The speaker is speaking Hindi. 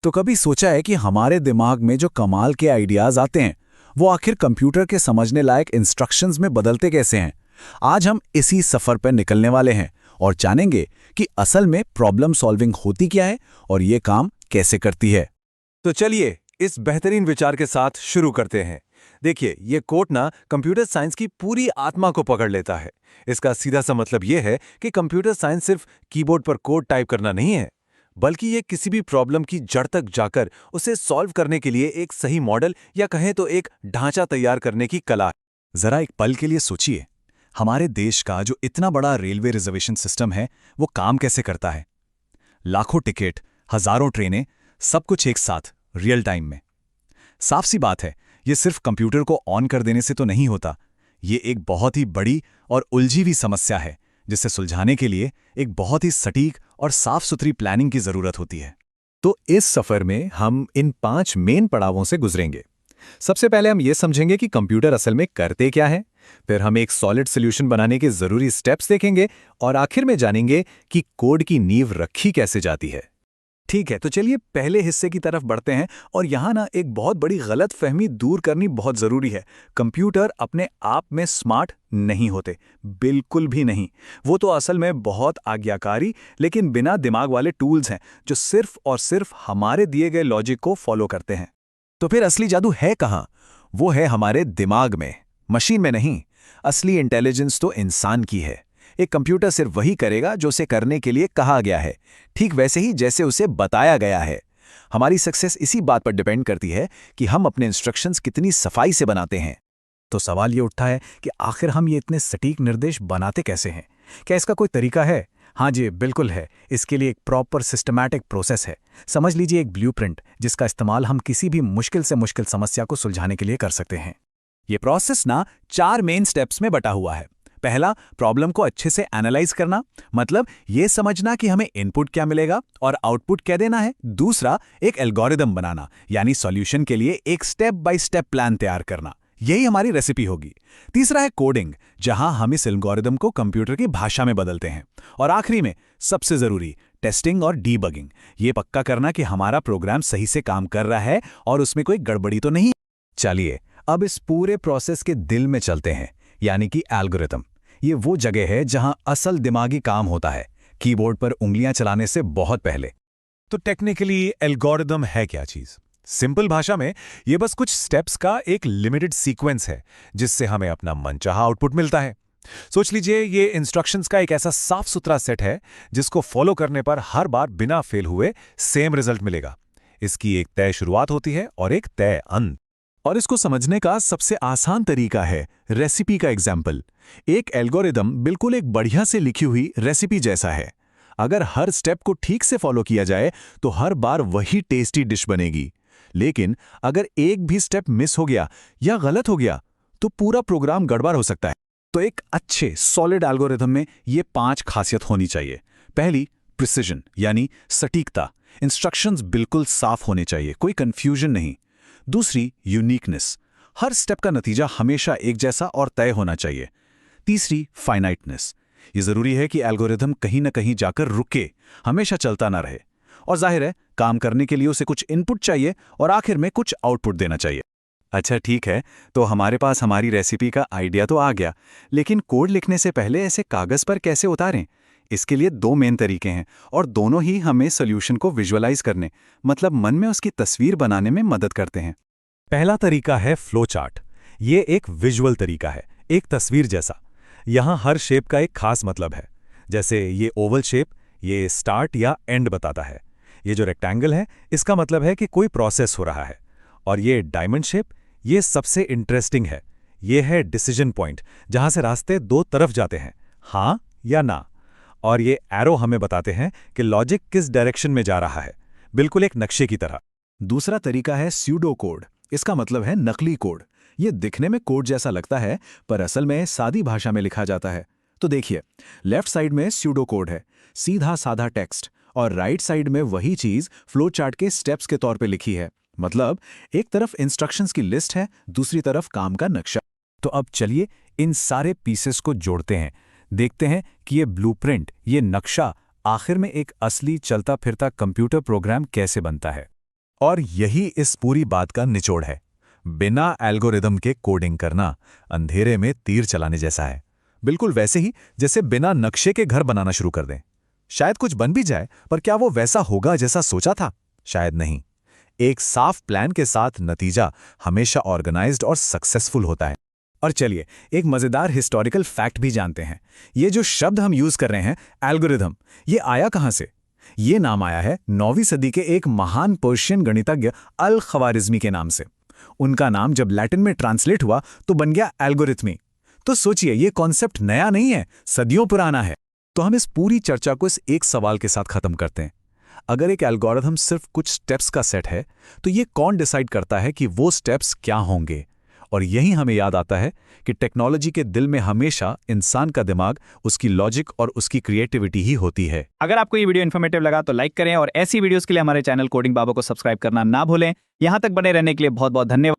तो कभी सोचा है कि हमारे दिमाग में जो कमाल के आइडियाज आते हैं वो आखिर कंप्यूटर के समझने लायक इंस्ट्रक्शंस में बदलते कैसे हैं? आज हम इसी सफर पर निकलने वाले हैं और जानेंगे कि असल में प्रॉब्लम सॉल्विंग होती क्या है और ये काम कैसे करती है। तो चलिए इस बेहतरीन विचार के साथ शुरू करते हैं। देखिए, ये कोट ना कंप्यूटर साइंस की पूरी आत्मा को पकड़ लेता है। इसका सीधा सा मतलब ये है कि कंप्यूटर साइंस सिर्फ कीबोर्ड पर कोड टाइप करना नहीं है, बल्कि ये किसी भी प्रॉब्लम की जड़ तक जाकर उसे सॉल्व करने के लिए एक सही मॉडल या कहें तो एक ढांचा तैयार करने की कला है। जरा एक पल के लिए सोचिए, हमारे देश का जो इतना बड़ा रेलवे रिजर्वेशन सिस्टम है वो काम कैसे करता है। लाखों टिकट, हजारों ट्रेनें, सब कुछ एक साथ रियल टाइम में। साफ सी बात है, ये सिर्फ कंप्यूटर को ऑन कर देने से तो नहीं होता। ये एक बहुत ही बड़ी और उलझी हुई समस्या है जिसे सुलझाने के लिए एक बहुत ही सटीक और साफ सुथरी प्लानिंग की जरूरत होती है। तो इस सफर में हम इन 5 मेन पड़ावों से गुजरेंगे। सबसे पहले हम ये समझेंगे कि कंप्यूटर असल में करते क्या है, फिर हम एक सॉलिड सॉल्यूशन बनाने के जरूरी स्टेप्स देखेंगे और आखिर में जानेंगे कि कोड की नींव रखी कैसे जाती है। ठीक है, तो चलिए पहले हिस्से की तरफ बढ़ते हैं और यहाँ ना एक बहुत बड़ी गलत फहमी दूर करनी बहुत ज़रूरी है। कंप्यूटर अपने आप में स्मार्ट नहीं होते, बिल्कुल भी नहीं। वो तो असल में बहुत आज्ञाकारी लेकिन बिना दिमाग वाले टूल्स हैं जो सिर्फ और सिर्फ हमारे दिए गए लॉजिक को फॉलो करते हैं। तो फिर असली जादू है कहाँ? वो है हमारे दिमाग में, मशीन में नहीं। असली इंटेलिजेंस तो इंसान की है। एक कंप्यूटर सिर्फ वही करेगा जो उसे करने के लिए कहा गया है, ठीक वैसे ही जैसे उसे बताया गया है। हमारी सक्सेस इसी बात पर डिपेंड करती है कि हम अपने इंस्ट्रक्शंस कितनी सफाई से बनाते हैं। तो सवाल ये उठता है कि आखिर हम ये इतने सटीक निर्देश बनाते कैसे हैं? क्या इसका कोई तरीका है? हाँ जी, बिल्कुल है। इसके लिए एक प्रॉपर सिस्टमैटिक प्रोसेस है। समझ लीजिए एक ब्लूप्रिंट जिसका इस्तेमाल हम किसी भी मुश्किल से मुश्किल समस्या को सुलझाने के लिए कर सकते हैं। ये प्रोसेस ना 4 मेन स्टेप्स में बटा हुआ है। पहला, प्रॉब्लम को अच्छे से एनालाइज करना, मतलब ये समझना कि हमें इनपुट क्या मिलेगा और आउटपुट क्या देना है। दूसरा, एक एल्गोरिदम बनाना, यानी सॉल्यूशन के लिए एक स्टेप बाय स्टेप प्लान तैयार करना। यही हमारी रेसिपी होगी। तीसरा है कोडिंग, जहां हम इस एल्गोरिदम को कंप्यूटर की भाषा में बदलते हैं। और आखिरी में सबसे जरूरी, टेस्टिंग और डीबगिंग, ये पक्का करना कि हमारा प्रोग्राम सही से काम कर रहा है और उसमें कोई गड़बड़ी तो नहीं। चलिए अब इस पूरे प्रोसेस के दिल में चलते हैं, यानी कि एल्गोरिथम। ये वो जगह है जहां असल दिमागी काम होता है, कीबोर्ड पर उंगलियां चलाने से बहुत पहले। तो टेक्निकली एल्गोरिथम है क्या चीज? सिंपल भाषा में ये बस कुछ स्टेप्स का एक लिमिटेड सीक्वेंस है जिससे हमें अपना मनचाहा आउटपुट मिलता है। सोच लीजिए ये इंस्ट्रक्शंस का एक ऐसा साफ सुथरा सेट है जिसको फॉलो करने पर हर बार बिना फेल हुए सेम रिजल्ट मिलेगा। इसकी एक तय शुरुआत होती है और एक तय अंत। और इसको समझने का सबसे आसान तरीका है रेसिपी का एग्जाम्पल। एक एल्गोरिदम बिल्कुल एक बढ़िया से लिखी हुई रेसिपी जैसा है। अगर हर स्टेप को ठीक से फॉलो किया जाए तो हर बार वही टेस्टी डिश बनेगी। लेकिन अगर एक भी स्टेप मिस हो गया या गलत हो गया तो पूरा प्रोग्राम गड़बड़ हो सकता है। तो एक अच्छे सॉलिड एल्गोरिदम में ये 5 खासियत होनी चाहिए। पहली, प्रिसिजन, यानी सटीकता। इंस्ट्रक्शंस बिल्कुल साफ होने चाहिए, कोई कंफ्यूजन नहीं। दूसरी, यूनिकनेस, हर स्टेप का नतीजा हमेशा एक जैसा और तय होना चाहिए। तीसरी, फाइनाइटनेस, ये जरूरी है कि एल्गोरिथम कहीं न कहीं जाकर रुके, हमेशा चलता ना रहे। और जाहिर है, काम करने के लिए उसे कुछ इनपुट चाहिए और आखिर में कुछ आउटपुट देना चाहिए। अच्छा ठीक है, तो हमारे पास हमारी रेसिपी का आइडिया तो आ गया, लेकिन कोड लिखने से पहले ऐसे कागज पर कैसे उतारें? इसके लिए 2 मेन तरीके हैं और दोनों ही हमें सॉल्यूशन को विजुअलाइज करने, मतलब मन में उसकी तस्वीर बनाने में मदद करते हैं। पहला तरीका है फ्लो चार्ट। ये एक विजुअल तरीका है, एक तस्वीर जैसा। यहाँ हर शेप का एक खास मतलब है। जैसे ये ओवल शेप, ये स्टार्ट या एंड बताता है। ये जो रेक्टेंगल है, इसका मतलब है कि कोई प्रोसेस हो रहा है। और ये डायमंड शेप, ये सबसे इंटरेस्टिंग है। ये है डिसीजन पॉइंट, जहां से रास्ते 2 तरफ जाते हैं, हाँ या ना। और ये एरो हमें बताते हैं कि लॉजिक किस डायरेक्शन में जा रहा है, बिल्कुल एक नक्शे की तरह। दूसरा तरीका है स्यूडो कोड। इसका मतलब है नकली कोड। ये दिखने में कोड जैसा लगता है पर असल में सादी भाषा में लिखा जाता है। तो देखिए, लेफ्ट साइड में स्यूडो कोड है, सीधा साधा टेक्स्ट, और राइट साइड में वही चीज फ्लो चार्ट के स्टेप्स के तौर पे लिखी है। मतलब एक तरफ इंस्ट्रक्शंस की लिस्ट है, दूसरी तरफ काम का नक्शा। तो अब चलिए इन सारे पीसेस को जोड़ते हैं, देखते हैं कि ये ब्लूप्रिंट, ये नक्शा आखिर में एक असली चलता फिरता कंप्यूटर प्रोग्राम कैसे बनता है। और यही इस पूरी बात का निचोड़ है। बिना एल्गोरिदम के कोडिंग करना अंधेरे में तीर चलाने जैसा है। बिल्कुल वैसे ही जैसे बिना नक्शे के घर बनाना शुरू कर दें। शायद कुछ बन भी जाए, पर क्या वो वैसा होगा जैसा सोचा था? शायद नहीं। एक साफ प्लान के साथ नतीजा हमेशा ऑर्गेनाइज्ड और सक्सेसफुल होता है। और चलिए एक मजेदार हिस्टोरिकल फैक्ट भी जानते हैं। ये जो शब्द हम यूज कर रहे हैं, एल्गोरिथम, ये आया कहां से? ये नाम आया है 9वीं सदी के एक महान पर्शियन गणितज्ञ अल ख्वारिज़मी के नाम से। उनका नाम जब लैटिन में ट्रांसलेट हुआ तो बन गया एल्गोरिथमी। तो सोचिए, ये कॉन्सेप्ट नया नहीं है, सदियों पुराना है। तो हम इस पूरी चर्चा को इस एक सवाल के साथ खत्म करते हैं। अगर एक एल्गोरिथम सिर्फ कुछ स्टेप्स का सेट है, तो ये कौन डिसाइड करता है कि वो स्टेप्स क्या होंगे? और यही हमें याद आता है कि टेक्नोलॉजी के दिल में हमेशा इंसान का दिमाग, उसकी लॉजिक और उसकी क्रिएटिविटी ही होती है। अगर आपको ये वीडियो इन्फॉर्मेटिव लगा तो लाइक करें और ऐसी वीडियोस के लिए हमारे चैनल कोडिंग बाबा को सब्सक्राइब करना ना भूलें। यहां तक बने रहने के लिए बहुत बहुत धन्यवाद।